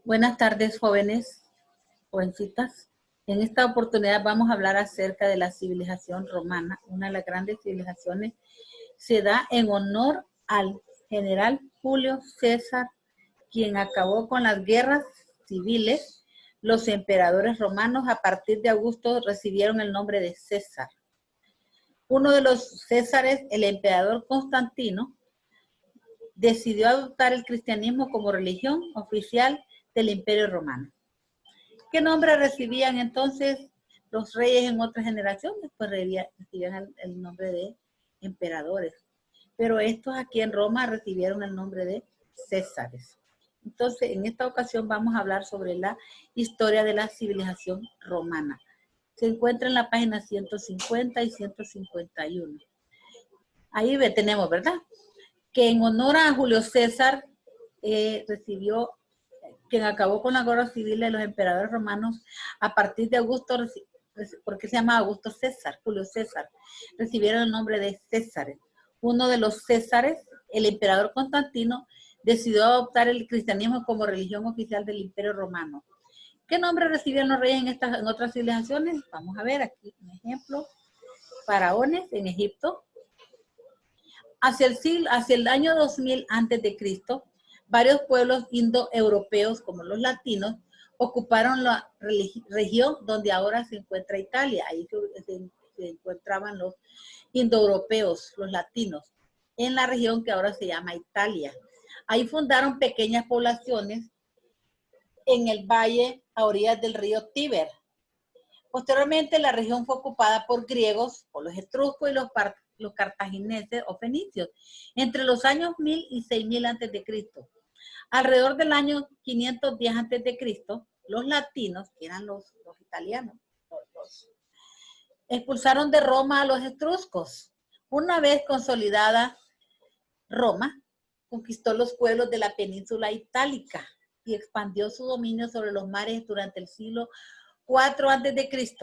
Buenas tardes, jóvenes, jovencitas. En esta oportunidad vamos a hablar acerca de la civilización romana. Una de las grandes civilizaciones se da en honor al general Julio César, quien acabó con las guerras civiles. Los emperadores romanos a partir de Augusto recibieron el nombre de César. Uno de los Césares, el emperador Constantino, decidió adoptar el cristianismo como religión oficial del Imperio Romano. ¿Qué nombre recibían entonces los reyes en otras generaciones? Pues recibían el nombre de emperadores. Pero estos aquí en Roma recibieron el nombre de Césares. Entonces, en esta ocasión vamos a hablar sobre la historia de la civilización romana. Se encuentra en la página 150 y 151. Ahí tenemos, ¿verdad? Que en honor a Julio César recibió, quien acabó con la guerra civil de los emperadores romanos a partir de Augusto, porque se llama Augusto César, Julio César, recibieron el nombre de Césares. Uno de los Césares, el emperador Constantino, decidió adoptar el cristianismo como religión oficial del Imperio Romano. ¿Qué nombre recibieron los reyes en otras civilizaciones? Vamos a ver aquí un ejemplo. Faraones en Egipto. Hacia el año 2000 antes de Cristo, varios pueblos indoeuropeos como los latinos ocuparon la región donde ahora se encuentra Italia. Ahí se encontraban los indoeuropeos, los latinos, en la región que ahora se llama Italia. Ahí fundaron pequeñas poblaciones en el valle a orillas del río Tíber. Posteriormente la región fue ocupada por griegos, por los etruscos y los cartagineses o fenicios, entre los años 1000 y 6000 a.C. Alrededor del año 510 a.C., los latinos, que eran los italianos, expulsaron de Roma a los etruscos. Una vez consolidada Roma, conquistó los pueblos de la península itálica y expandió su dominio sobre los mares durante el siglo IV a.C.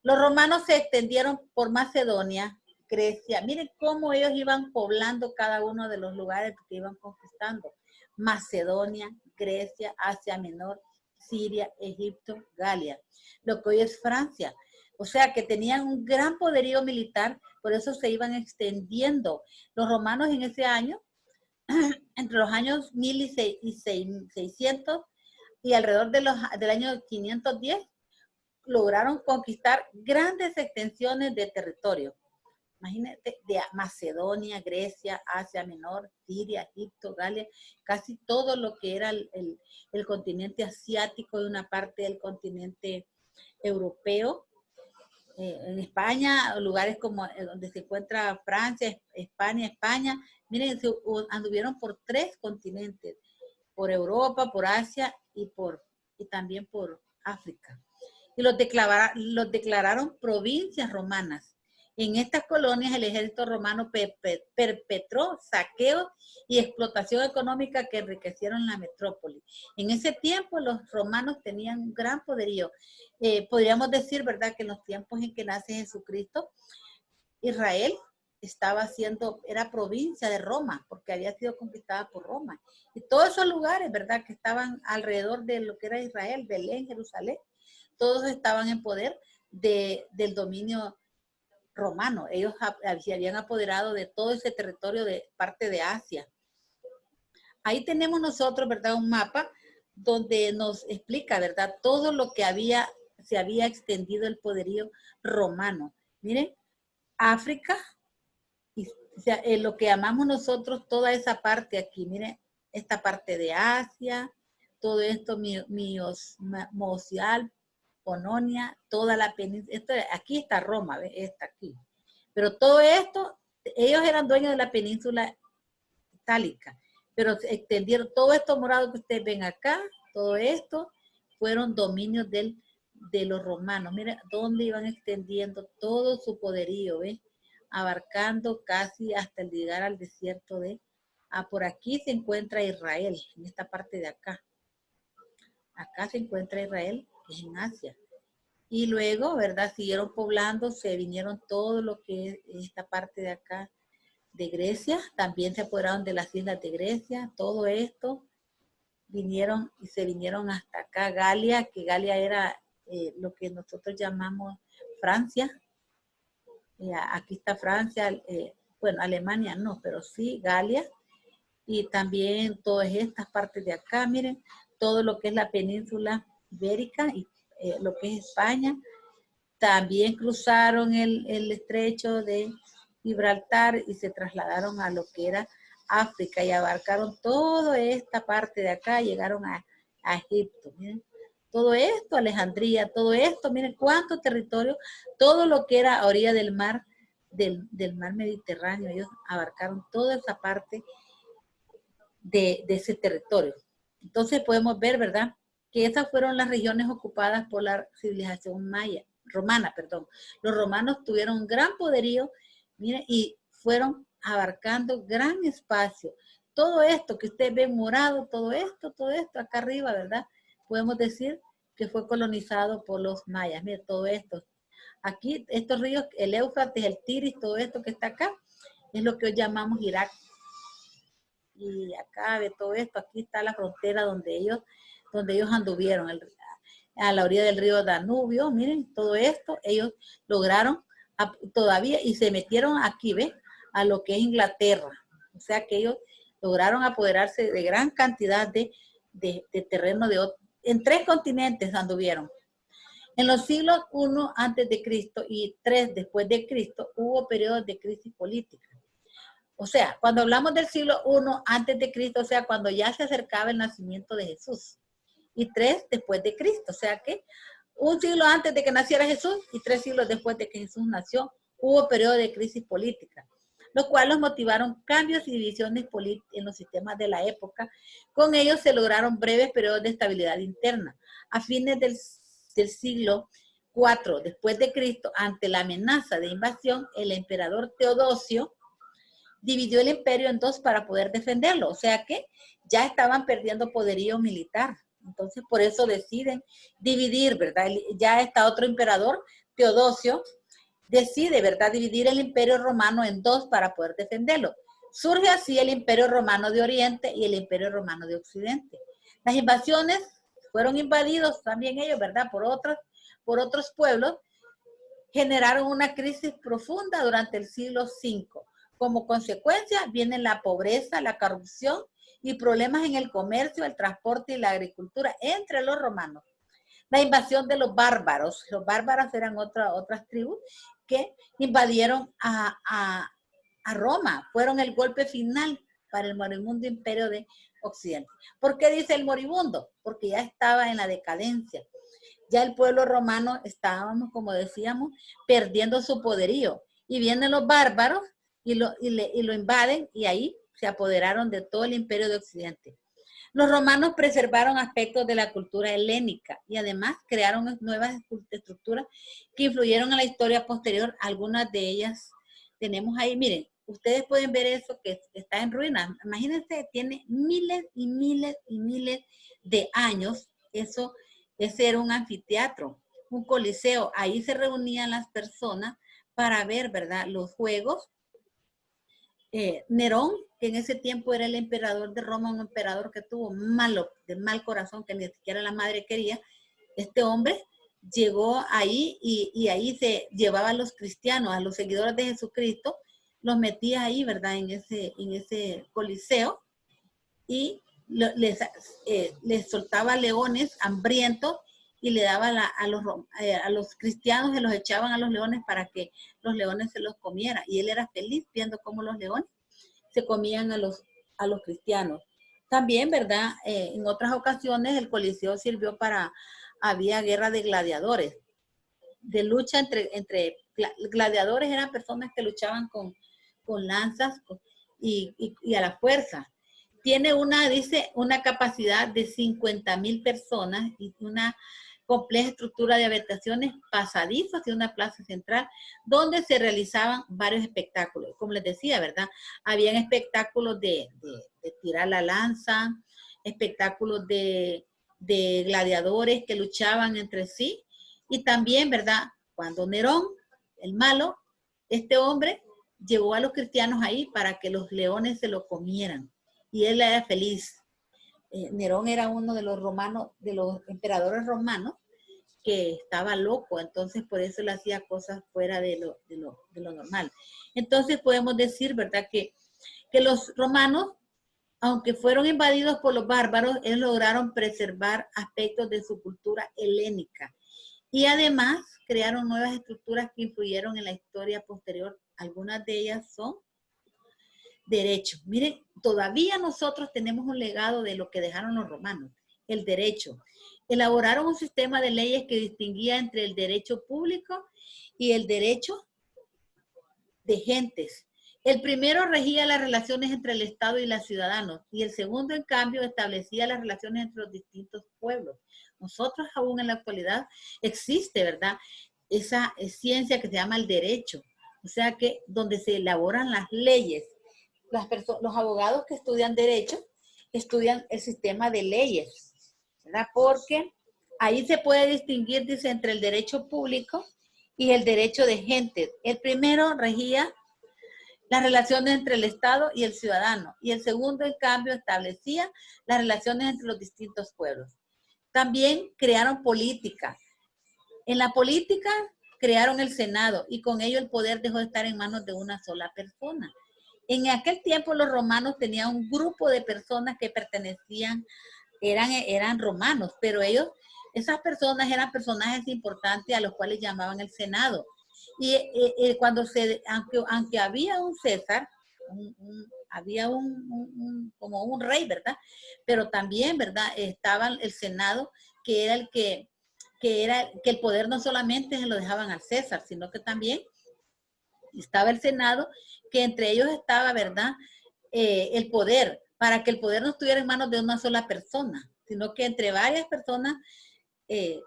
Los romanos se extendieron por Macedonia, Grecia. Miren cómo ellos iban poblando cada uno de los lugares que iban conquistando. Macedonia, Grecia, Asia Menor, Siria, Egipto, Galia, lo que hoy es Francia. O sea que tenían un gran poderío militar, por eso se iban extendiendo. Los romanos en ese año, entre los años 1000 y 600 y alrededor del año 510, lograron conquistar grandes extensiones de territorio. Imagínate, de Macedonia, Grecia, Asia Menor, Siria, Egipto, Galia, casi todo lo que era el continente asiático y una parte del continente europeo. En España, lugares como donde se encuentra Francia, España, miren, anduvieron por 3 continentes, por Europa, por Asia y también por África. Y los declararon provincias romanas. En estas colonias el ejército romano perpetró saqueos y explotación económica que enriquecieron la metrópoli. En ese tiempo los romanos tenían un gran poderío. Podríamos decir, ¿verdad?, que en los tiempos en que nace Jesucristo, Israel era provincia de Roma, porque había sido conquistada por Roma. Y todos esos lugares, ¿verdad?, que estaban alrededor de lo que era Israel, Belén, Jerusalén, todos estaban en poder del dominio romano. Ellos se habían apoderado de todo ese territorio de parte de Asia. Ahí tenemos nosotros, ¿verdad?, un mapa donde nos explica, ¿verdad?, todo lo que se había extendido el poderío romano. Miren, África, o sea, lo que llamamos nosotros toda esa parte aquí, miren, esta parte de Asia, todo esto, Mosial, Pononia, toda la península, aquí está Roma, ¿ves? Está aquí. Pero todo esto, ellos eran dueños de la península itálica, pero se extendieron, todo esto morado que ustedes ven acá, todo esto, fueron dominios de los romanos. Miren dónde iban extendiendo todo su poderío, ¿ves? Abarcando casi hasta el llegar al desierto por aquí se encuentra Israel, en esta parte de acá. Acá se encuentra Israel, que es en Asia. Y luego, ¿verdad?, siguieron poblando, se vinieron todo lo que es esta parte de acá de Grecia, también se apoderaron de las islas de Grecia, todo esto, vinieron y se vinieron hasta acá, Galia, que Galia era lo que nosotros llamamos Francia. Aquí está Francia, bueno, Alemania no, pero sí Galia. Y también todas estas partes de acá, miren, todo lo que es la península ibérica y lo que es España. También cruzaron el estrecho de Gibraltar y se trasladaron a lo que era África y abarcaron toda esta parte de acá, llegaron a Egipto. Miren, todo esto, Alejandría, todo esto, miren cuánto territorio, todo lo que era a orilla del mar, del mar Mediterráneo, ellos abarcaron toda esa parte de ese territorio. Entonces podemos ver, ¿verdad?, que esas fueron las regiones ocupadas por la civilización romana. Los romanos tuvieron un gran poderío, miren, y fueron abarcando gran espacio. Todo esto que usted ve morado, todo esto acá arriba, ¿verdad? Podemos decir que fue colonizado por los mayas. Mire, todo esto. Aquí, estos ríos, el Éufrates, el Tigris, todo esto que está acá, es lo que hoy llamamos Irak. Y acá ve todo esto, aquí está la frontera donde ellos anduvieron, a la orilla del río Danubio. Miren, todo esto, ellos lograron todavía, y se metieron aquí, ¿ves?, a lo que es Inglaterra. O sea que ellos lograron apoderarse de gran cantidad de terreno en 3 continentes anduvieron. En los siglos I antes de Cristo y 3 después de Cristo hubo periodos de crisis política. O sea, cuando hablamos del siglo I antes de Cristo, o sea, cuando ya se acercaba el nacimiento de Jesús, y 3 después de Cristo, o sea que un siglo antes de que naciera Jesús y 3 siglos después de que Jesús nació, hubo periodo de crisis política, lo cual los motivaron cambios y divisiones en los sistemas de la época. Con ellos se lograron breves periodos de estabilidad interna. A fines del siglo IV después de Cristo, ante la amenaza de invasión, el emperador Teodosio dividió el imperio en 2 para poder defenderlo. O sea que ya estaban perdiendo poderío militar. Entonces, por eso deciden dividir, ¿verdad? Ya está otro emperador, Teodosio, decide, ¿verdad?, dividir el imperio romano en 2 para poder defenderlo. Surge así el imperio romano de Oriente y el imperio romano de Occidente. Las invasiones fueron invadidos también ellos, ¿verdad?, por otros pueblos, generaron una crisis profunda durante el siglo V. Como consecuencia viene la pobreza, la corrupción y problemas en el comercio, el transporte y la agricultura entre los romanos. La invasión de los bárbaros. Los bárbaros eran otras tribus que invadieron a Roma. Fueron el golpe final para el moribundo imperio de Occidente. ¿Por qué dice el moribundo? Porque ya estaba en la decadencia. Ya el pueblo romano estábamos, como decíamos, perdiendo su poderío. Y vienen los bárbaros y lo invaden, y ahí se apoderaron de todo el imperio de Occidente. Los romanos preservaron aspectos de la cultura helénica y además crearon nuevas estructuras que influyeron en la historia posterior. Algunas de ellas tenemos ahí. Miren, ustedes pueden ver eso que está en ruinas. Imagínense, tiene miles y miles y miles de años. Ese era un anfiteatro, un coliseo. Ahí se reunían las personas para ver, ¿verdad?, los juegos. Nerón, que en ese tiempo era el emperador de Roma, un emperador que tuvo de mal corazón, que ni siquiera la madre quería. Este hombre llegó ahí y ahí se llevaba a los cristianos, a los seguidores de Jesucristo, los metía ahí, ¿verdad?, en ese coliseo, y les soltaba leones hambrientos y le daba a los cristianos, se los echaban a los leones para que los leones se los comieran. Y él era feliz viendo cómo los leones se comían a los cristianos. También, ¿verdad?, en otras ocasiones el coliseo sirvió había guerra de gladiadores, de lucha entre gladiadores. Eran personas que luchaban con lanzas y a la fuerza. Tiene una capacidad de 50,000 personas y una compleja estructura de habitaciones, pasadizos y una plaza central donde se realizaban varios espectáculos. Como les decía, ¿verdad?, habían espectáculos de tirar la lanza, espectáculos de gladiadores que luchaban entre sí, y también, ¿verdad?, cuando Nerón, el malo, este hombre, llevó a los cristianos ahí para que los leones se lo comieran. Y él era feliz. Nerón era uno de los romanos, de los emperadores romanos, que estaba loco, entonces por eso él hacía cosas fuera de lo normal. Entonces podemos decir, ¿verdad?, que los romanos, aunque fueron invadidos por los bárbaros, ellos lograron preservar aspectos de su cultura helénica. Y además crearon nuevas estructuras que influyeron en la historia posterior. Algunas de ellas son derecho. Miren, todavía nosotros tenemos un legado de lo que dejaron los romanos, el derecho. Elaboraron un sistema de leyes que distinguía entre el derecho público y el derecho de gentes. El primero regía las relaciones entre el Estado y los ciudadanos, y el segundo, en cambio, establecía las relaciones entre los distintos pueblos. Nosotros aún en la actualidad existe, ¿verdad?, esa ciencia que se llama el derecho, o sea que donde se elaboran las leyes. Los abogados que estudian derecho estudian el sistema de leyes, ¿verdad?, porque ahí se puede distinguir, dice, entre el derecho público y el derecho de gente. El primero regía las relaciones entre el Estado y el ciudadano, y el segundo, en cambio, establecía las relaciones entre los distintos pueblos. También crearon política. En la política crearon el Senado, y con ello el poder dejó de estar en manos de una sola persona. En aquel tiempo los romanos tenían un grupo de personas que pertenecían, eran romanos, pero esas personas eran personajes importantes a los cuales llamaban el Senado. Y aunque había un César, había como un rey, ¿verdad?, pero también, ¿verdad?, estaba el Senado, que era que el poder no solamente se lo dejaban al César, sino que también estaba el Senado, que entre ellos estaba, ¿verdad?, el poder, para que el poder no estuviera en manos de una sola persona, sino que entre varias personas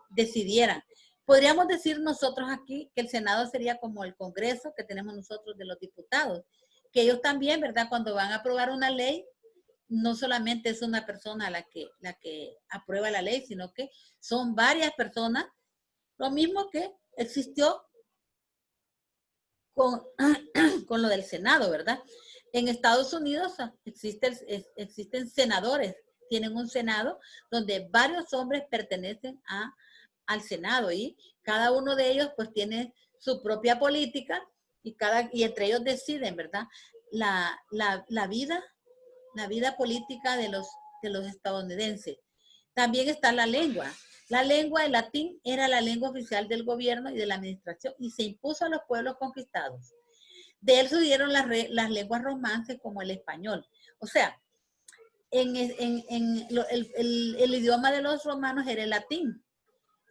decidieran. Podríamos decir nosotros aquí que el Senado sería como el Congreso que tenemos nosotros de los diputados, que ellos también, ¿verdad?, cuando van a aprobar una ley, no solamente es una persona la que aprueba la ley, sino que son varias personas, lo mismo que existió con lo del Senado, ¿verdad? En Estados Unidos existen senadores, tienen un Senado donde varios hombres pertenecen al Senado, y cada uno de ellos pues tiene su propia política, y entre ellos deciden, ¿verdad?, la vida política de los estadounidenses. También está la lengua. La lengua, el latín, era la lengua oficial del gobierno y de la administración, y se impuso a los pueblos conquistados. De él surgieron las lenguas romances como el español. O sea, el idioma de los romanos era el latín.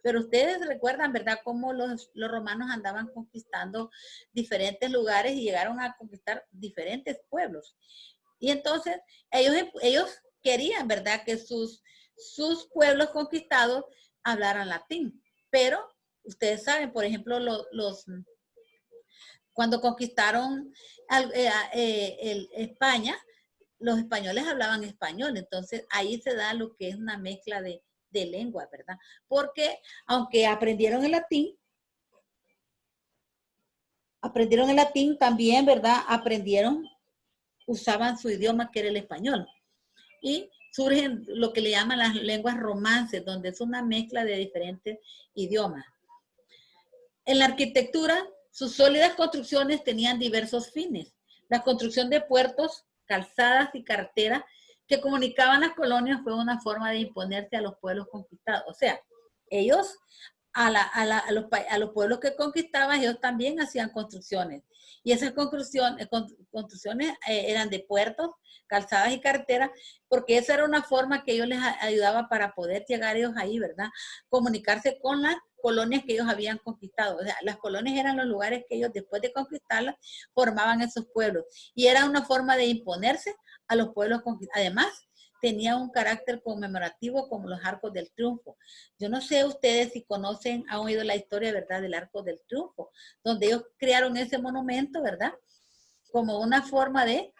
Pero ustedes recuerdan, ¿verdad?, cómo los romanos andaban conquistando diferentes lugares y llegaron a conquistar diferentes pueblos. Y entonces ellos querían, ¿verdad?, que sus pueblos conquistados hablaran latín. Pero ustedes saben, por ejemplo, cuando conquistaron España, los españoles hablaban español. Entonces ahí se da lo que es una mezcla de lengua, ¿verdad? Porque aunque aprendieron el latín también, ¿verdad?, usaban su idioma, que era el español. Y surgen lo que le llaman las lenguas romances, donde es una mezcla de diferentes idiomas. En la arquitectura, sus sólidas construcciones tenían diversos fines. La construcción de puertos, calzadas y carreteras que comunicaban las colonias fue una forma de imponerse a los pueblos conquistados. O sea, ellos, a los pueblos que conquistaban, ellos también hacían construcciones. Y esas construcciones eran de puertos, calzadas y carreteras, porque esa era una forma que ellos les ayudaba para poder llegar ellos ahí, ¿verdad?, comunicarse con las colonias que ellos habían conquistado. O sea, las colonias eran los lugares que ellos, después de conquistarlas, formaban esos pueblos. Y era una forma de imponerse a los pueblos conquistados. Además, tenía un carácter conmemorativo, como los Arcos del Triunfo. Yo no sé ustedes si han oído la historia, ¿verdad?, del Arco del Triunfo, donde ellos crearon ese monumento, ¿verdad?, como una forma de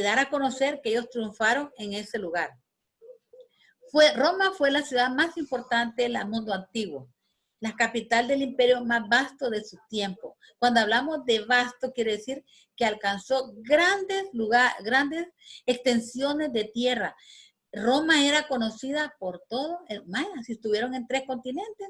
dar a conocer que ellos triunfaron en ese lugar. Roma fue la ciudad más importante del mundo antiguo, la capital del imperio más vasto de su tiempo. Cuando hablamos de vasto, quiere decir que alcanzó grandes extensiones de tierra. Roma era conocida por todo, si estuvieron en 3 continentes,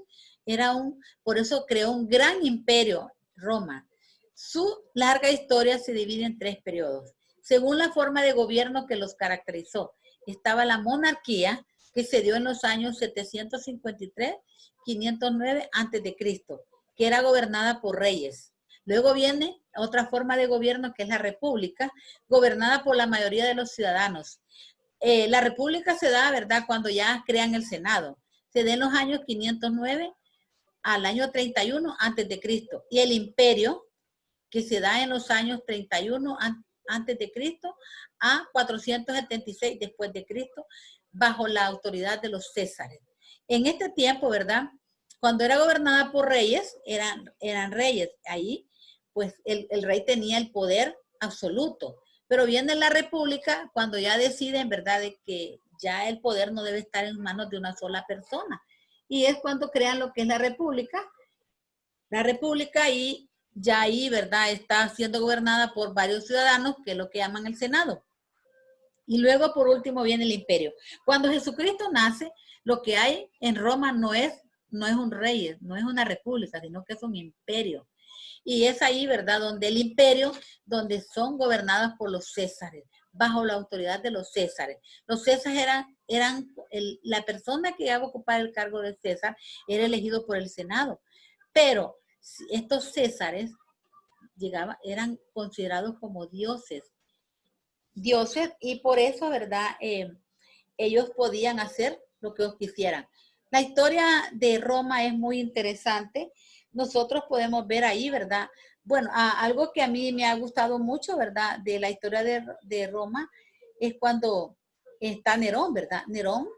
por eso creó un gran imperio, Roma. Su larga historia se divide en 3 periodos. Según la forma de gobierno que los caracterizó, estaba la monarquía, que se dio en los años 753-509 a.C., que era gobernada por reyes. Luego viene otra forma de gobierno, que es la república, gobernada por la mayoría de los ciudadanos. La república se da, ¿verdad?, cuando ya crean el Senado. Se da en los años 509 al año 31 antes de Cristo. Y el imperio, que se da en los años 31 antes de Cristo a 476 después de Cristo, bajo la autoridad de los Césares. En este tiempo, ¿verdad?, cuando era gobernada por reyes, eran reyes. Ahí, pues, el rey tenía el poder absoluto. Pero viene la república cuando ya deciden, ¿verdad?, de que ya el poder no debe estar en manos de una sola persona. Y es cuando crean lo que es la república. La república y ya ahí, ¿verdad?, está siendo gobernada por varios ciudadanos, que es lo que llaman el Senado. Y luego, por último, viene el imperio. Cuando Jesucristo nace, lo que hay en Roma no es un rey, no es una república, sino que es un imperio. Y es ahí, ¿verdad?, donde el imperio, donde son gobernados por los Césares, bajo la autoridad de los Césares. Los Césares la persona que iba a ocupar el cargo de César era elegido por el Senado. Pero estos Césares eran considerados como dioses, y por eso, ¿verdad?, ellos podían hacer lo que ellos quisieran. La historia de Roma es muy interesante. Nosotros podemos ver ahí, ¿verdad? Bueno, algo que a mí me ha gustado mucho, ¿verdad?, de la historia de Roma, es cuando está Nerón, ¿verdad? Nerón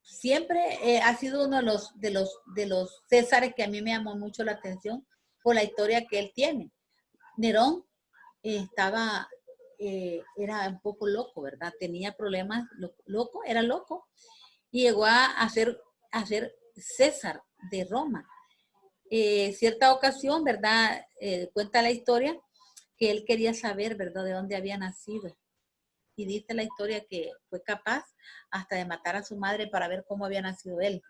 siempre ha sido uno de los Césares que a mí me llamó mucho la atención por la historia que él tiene. Nerón era un poco loco, ¿verdad? Tenía problemas, era loco, y llegó a ser César de Roma. Cierta ocasión, ¿verdad?, cuenta la historia que él quería saber, ¿verdad?, de dónde había nacido. Y dice la historia que fue capaz hasta de matar a su madre para ver cómo había nacido él.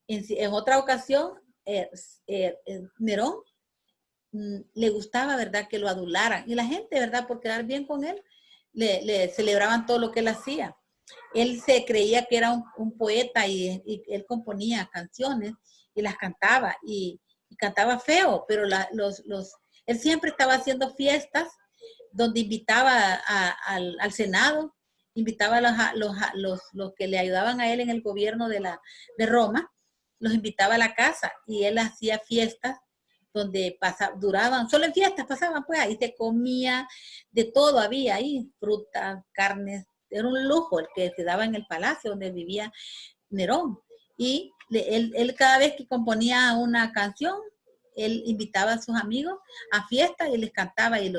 En otra ocasión, Nerón le gustaba, ¿verdad?, que lo adularan. Y la gente, ¿verdad?, por quedar bien con él, le celebraban todo lo que él hacía. Él se creía que era un poeta y él componía canciones y las cantaba y cantaba feo, pero él siempre estaba haciendo fiestas donde invitaba al Senado, invitaba a los que le ayudaban a él en el gobierno de Roma, los invitaba a la casa y él hacía fiestas donde duraban, solo en fiestas pasaban, pues ahí se comía de todo, había ahí fruta, carnes, era un lujo el que se daba en el palacio donde vivía Nerón. Y él cada vez que componía una canción, él invitaba a sus amigos a fiestas y les cantaba, y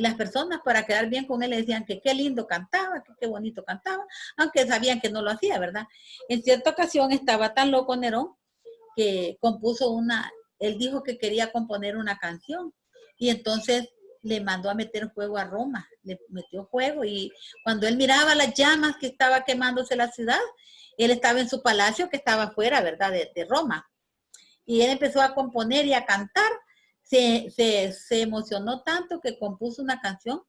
las personas, para quedar bien con él, le decían que qué lindo cantaba, que qué bonito cantaba, aunque sabían que no lo hacía, ¿verdad? En cierta ocasión estaba tan loco Nerón que compuso él dijo que quería componer una canción, y entonces le mandó a meter fuego a Roma, le metió fuego, y cuando él miraba las llamas que estaba quemándose la ciudad, él estaba en su palacio que estaba afuera, ¿verdad?, de Roma, y él empezó a componer y a cantar. Se emocionó tanto que compuso una canción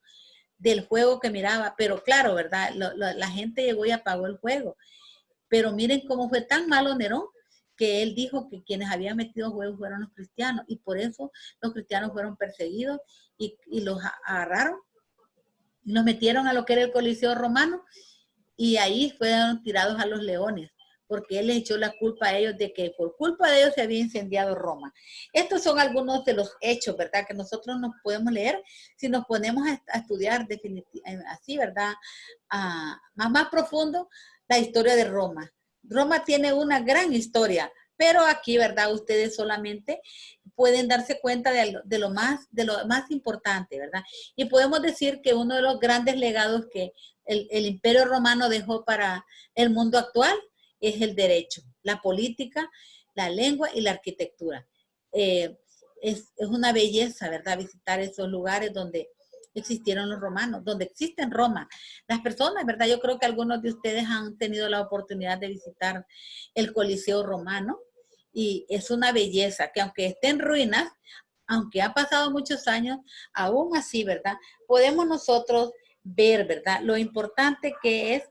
del fuego que miraba, pero claro, ¿verdad?, la gente llegó y apagó el fuego. Pero miren cómo fue tan malo Nerón, que él dijo que quienes habían metido fuego fueron los cristianos, y por eso los cristianos fueron perseguidos y los agarraron y los metieron a lo que era el Coliseo Romano, y ahí fueron tirados a los leones, porque él les echó la culpa a ellos de que por culpa de ellos se había incendiado Roma. Estos son algunos de los hechos, ¿verdad?, que nosotros nos podemos leer si nos ponemos a estudiar así, ¿verdad?, más profundo la historia de Roma. Roma tiene una gran historia, pero aquí, ¿verdad?, ustedes solamente pueden darse cuenta de lo más importante, ¿verdad? Y podemos decir que uno de los grandes legados que el Imperio Romano dejó para el mundo actual es el derecho, la política, la lengua y la arquitectura. Es una belleza, ¿verdad?, visitar esos lugares donde existieron los romanos, donde existen Roma. Las personas, ¿verdad? Yo creo que algunos de ustedes han tenido la oportunidad de visitar el Coliseo romano y es una belleza que aunque esté en ruinas, aunque ha pasado muchos años, aún así, ¿verdad? Podemos nosotros ver, ¿verdad? Lo importante que es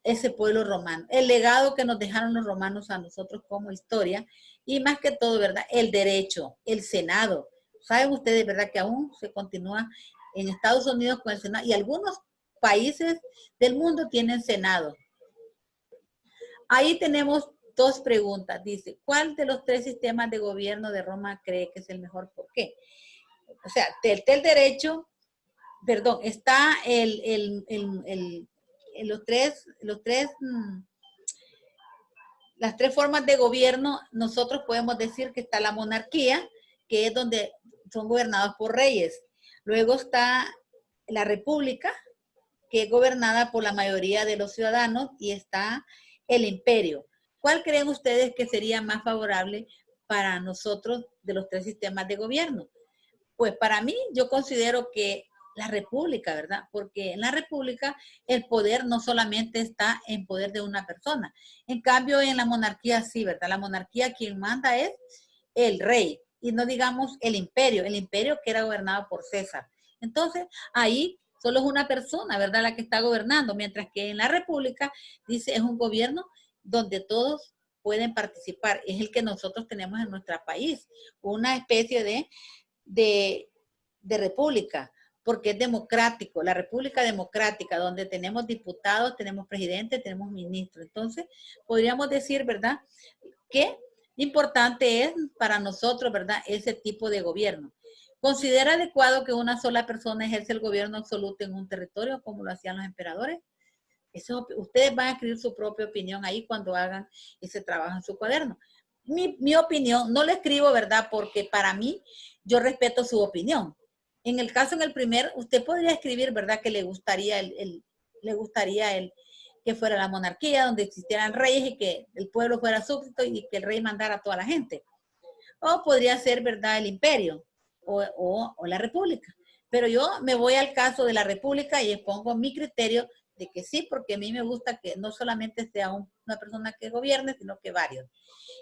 ese pueblo romano, el legado que nos dejaron los romanos a nosotros como historia y más que todo, ¿verdad? El derecho, el Senado. Saben ustedes, ¿verdad? Que aún se continúa en Estados Unidos con el Senado y algunos países del mundo tienen Senado. Ahí tenemos dos preguntas. Dice, ¿cuál de los tres sistemas de gobierno de Roma cree que es el mejor? ¿Por qué? O sea, el derecho, perdón, está las tres formas de gobierno. Nosotros podemos decir que está la monarquía, que es donde son gobernados por reyes. Luego está la república, que es gobernada por la mayoría de los ciudadanos, y está el imperio. ¿Cuál creen ustedes que sería más favorable para nosotros de los tres sistemas de gobierno? Pues para mí, yo considero que la república, ¿verdad? Porque en la república el poder no solamente está en poder de una persona. En cambio, en la monarquía sí, ¿verdad? La monarquía quien manda es el rey y no digamos el imperio que era gobernado por César. Entonces, ahí solo es una persona, ¿verdad? La que está gobernando, mientras que en la república, dice, es un gobierno donde todos pueden participar. Es el que nosotros tenemos en nuestro país, una especie de, de república, porque es democrático, la república democrática, donde tenemos diputados, tenemos presidentes, tenemos ministros. Entonces, podríamos decir, ¿verdad?, que importante es para nosotros, ¿verdad?, ese tipo de gobierno. ¿Considera adecuado que una sola persona ejerce el gobierno absoluto en un territorio, como lo hacían los emperadores? Eso, ustedes van a escribir su propia opinión ahí cuando hagan ese trabajo en su cuaderno. Mi opinión, no lo escribo, ¿verdad? Porque para mí, yo respeto su opinión. En el caso, en el primer, usted podría escribir, ¿verdad? Que le gustaría que fuera la monarquía, donde existieran reyes y que el pueblo fuera súbdito y que el rey mandara a toda la gente. O podría ser, ¿verdad?, el imperio o la república. Pero yo me voy al caso de la república y expongo mi criterio de que sí, porque a mí me gusta que no solamente sea una persona que gobierne, sino que varios.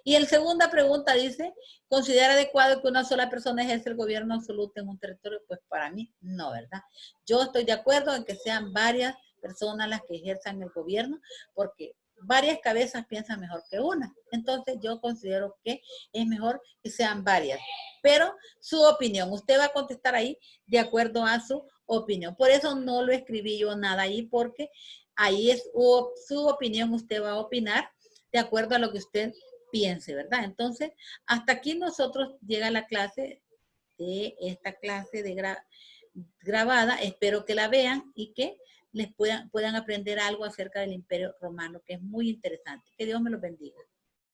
Y en segunda pregunta dice, ¿considera adecuado que una sola persona ejerce el gobierno absoluto en un territorio? Pues para mí no, ¿verdad? Yo estoy de acuerdo en que sean varias personas las que ejerzan el gobierno, porque varias cabezas piensan mejor que una. Entonces yo considero que es mejor que sean varias. Pero su opinión, usted va a contestar ahí de acuerdo a su opinión. Por eso no lo escribí yo nada ahí, porque ahí es su opinión, usted va a opinar de acuerdo a lo que usted piense, ¿verdad? Entonces, hasta aquí nosotros llega la clase de esta clase grabada. Espero que la vean y que les puedan aprender algo acerca del Imperio Romano, que es muy interesante. Que Dios me los bendiga.